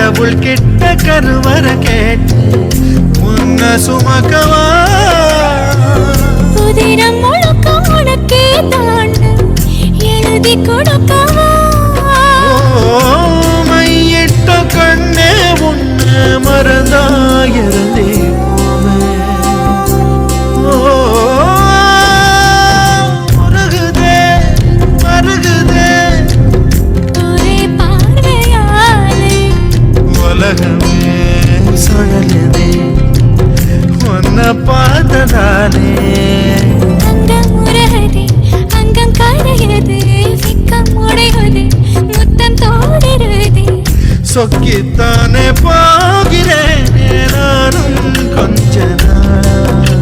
கடவுள் கிட்ட கருவற கேட்டு உன்ன சுமக்கவா புதினம் முழுக்க உனக்கே தான் எழுதி கொடுக்கவா மையிட்ட கண்ணே உன்ன மறந்தாயிருந்தே மருகுதே மருகுதே ஒரே பார்வையாலே உலகமே சுழலுதே உன்னை பார்த்ததாலே அங்கம் உருகுதே அங்கம் கரையுது வெக்கம் உடையுது முத்தம் தோடுருதே சொக்கித்தானே போகிறேன் நானும் கொஞ்ச நாள்